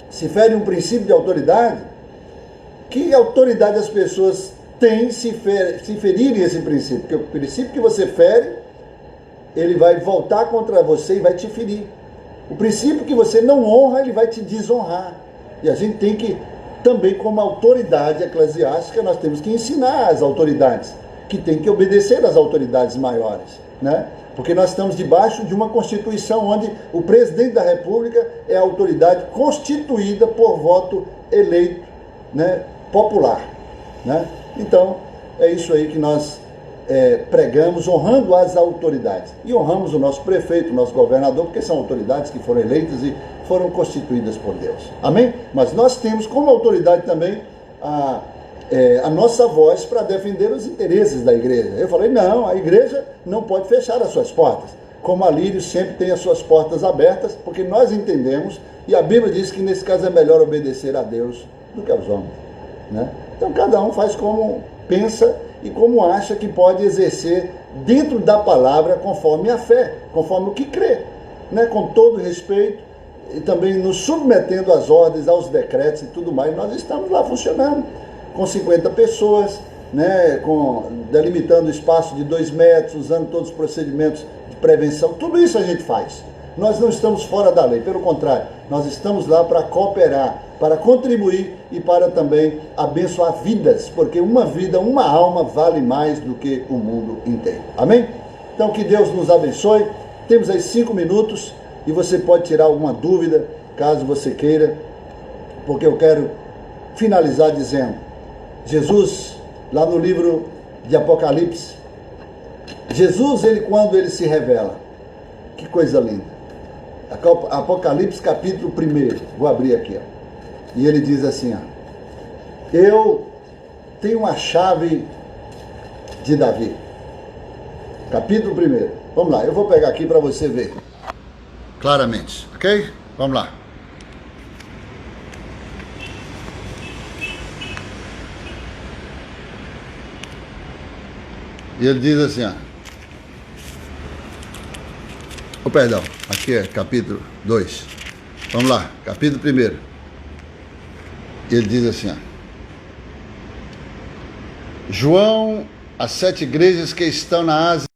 se fere um princípio de autoridade, que autoridade as pessoas têm se ferirem esse princípio? Porque o princípio que você fere, ele vai voltar contra você e vai te ferir. O princípio que você não honra, ele vai te desonrar. E a gente tem que, também como autoridade eclesiástica, nós temos que ensinar as autoridades, que tem que obedecer às autoridades maiores, né? Porque nós estamos debaixo de uma Constituição onde o presidente da República é a autoridade constituída por voto eleito, né, popular, né? Então, é isso aí que nós pregamos, honrando as autoridades. E honramos o nosso prefeito, o nosso governador, porque são autoridades que foram eleitas e foram constituídas por Deus. Amém? Mas nós temos como autoridade também a nossa voz para defender os interesses da igreja. Eu falei, não, a igreja não pode fechar as suas portas. Como a Lírio sempre tem as suas portas abertas, porque nós entendemos, e a Bíblia diz que nesse caso é melhor obedecer a Deus do que aos homens, né? Então cada um faz como pensa e como acha que pode exercer dentro da palavra conforme a fé, conforme o que crê, né? Com todo respeito, e também nos submetendo às ordens, aos decretos e tudo mais. Nós estamos lá funcionando com 50 pessoas, né? Delimitando o espaço de 2 metros, usando todos os procedimentos de prevenção. Tudo isso a gente faz. Nós não estamos fora da lei, pelo contrário, nós estamos lá para cooperar. para contribuir e para também abençoar vidas, porque uma vida, uma alma vale mais do que o mundo inteiro. Amém? Então que Deus nos abençoe. Temos aí 5 minutos e você pode tirar alguma dúvida, caso você queira, porque eu quero finalizar dizendo, Jesus, lá no livro de Apocalipse, Jesus, quando ele se revela, que coisa linda. Apocalipse capítulo 1, vou abrir aqui, ó. E ele diz assim, ó, eu tenho uma chave de Davi. Capítulo 1. Vamos lá, eu vou pegar aqui para você ver claramente, ok? Vamos lá. E ele diz assim, ó. Oh, perdão, aqui é capítulo 2. Vamos lá, capítulo 1. Ele diz assim, ó. João, as 7 igrejas que estão na Ásia.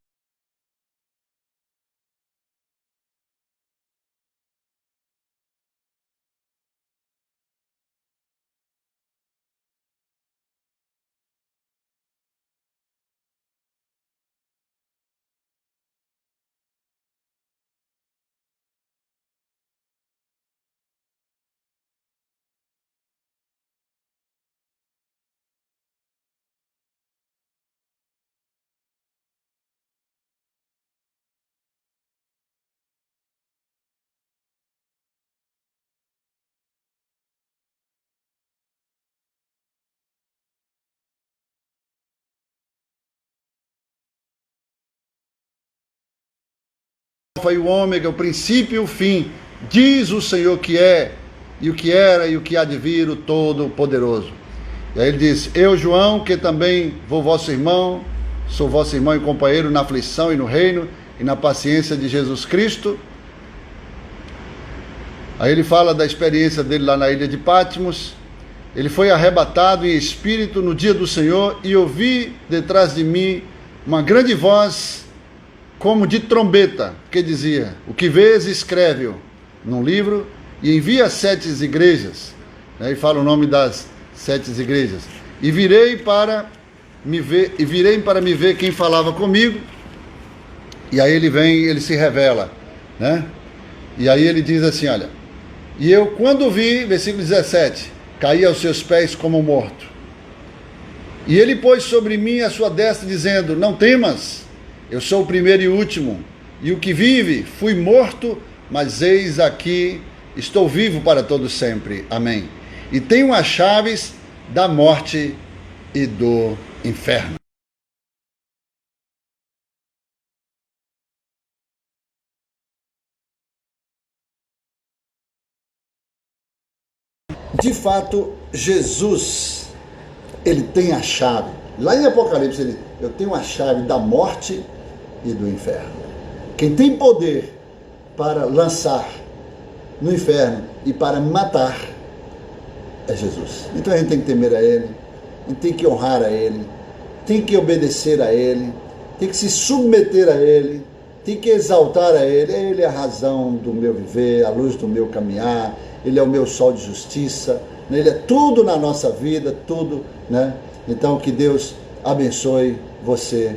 E o ômega, o princípio e o fim, diz o Senhor que é, e o que era, e o que há de vir, o Todo-Poderoso. E aí ele diz, eu, João, que também vou vosso irmão, sou vosso irmão e companheiro na aflição e no reino, e na paciência de Jesus Cristo. Aí ele fala da experiência dele lá na ilha de Patmos. Ele foi arrebatado em espírito no dia do Senhor, e ouvi detrás de mim uma grande voz, como de trombeta, que dizia, o que vês, escreve-o num livro e envia às 7 igrejas, né, e fala o nome das 7 igrejas, e virei para me ver quem falava comigo. E aí ele vem, ele se revela, né? E aí ele diz assim, olha, e eu quando vi, versículo 17, caí aos seus pés como morto, e ele pôs sobre mim a sua destra, dizendo, não temas, eu sou o primeiro e último, e o que vive, fui morto, mas eis aqui, estou vivo para todo sempre. Amém. E tenho as chaves da morte e do inferno. De fato, Jesus, ele tem a chave. Lá em Apocalipse, ele diz, eu tenho a chave da morte e do inferno. Quem tem poder para lançar no inferno e para matar é Jesus. Então a gente tem que temer a Ele, a gente tem que honrar a Ele, tem que obedecer a Ele, tem que se submeter a Ele, tem que exaltar a Ele. Ele é a razão do meu viver, a luz do meu caminhar, Ele é o meu sol de justiça, né? Ele é tudo na nossa vida, tudo, né? Então que Deus abençoe você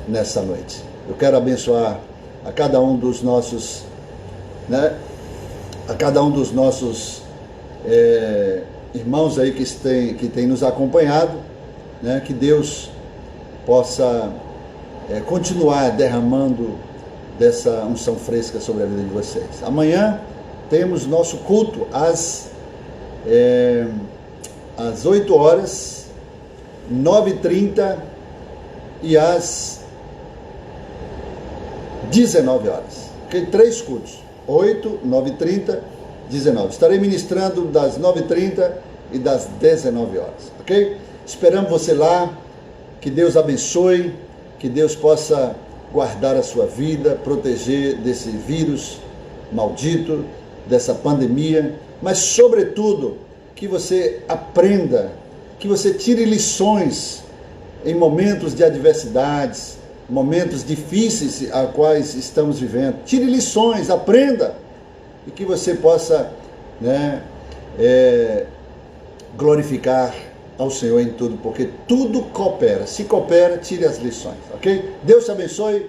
nessa noite. Eu quero abençoar a cada um dos nossos, né? A cada um dos nossos irmãos aí que tem nos acompanhado, né? Que Deus possa continuar derramando dessa unção fresca sobre a vida de vocês. Amanhã temos nosso culto às 8 horas, 9h30 e às 19 horas. Okay? 3 cultos, 8, 9h30, 19. Estarei ministrando das 9h30 e das 19 horas. Ok? Esperamos você lá. Que Deus abençoe, que Deus possa guardar a sua vida, proteger desse vírus maldito, dessa pandemia, mas sobretudo que você aprenda, que você tire lições em momentos de adversidades, momentos difíceis a quais estamos vivendo. Tire lições, aprenda, e que você possa, né, glorificar ao Senhor em tudo, porque tudo coopera. Se coopera, tire as lições, ok? Deus te abençoe.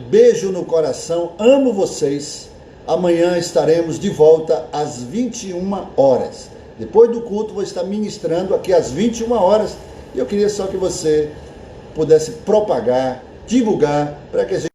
Beijo no coração. Amo vocês. Amanhã estaremos de volta às 21 horas. Depois do culto, vou estar ministrando aqui às 21 horas. E eu queria só que você pudesse propagar, divulgar, para que a gente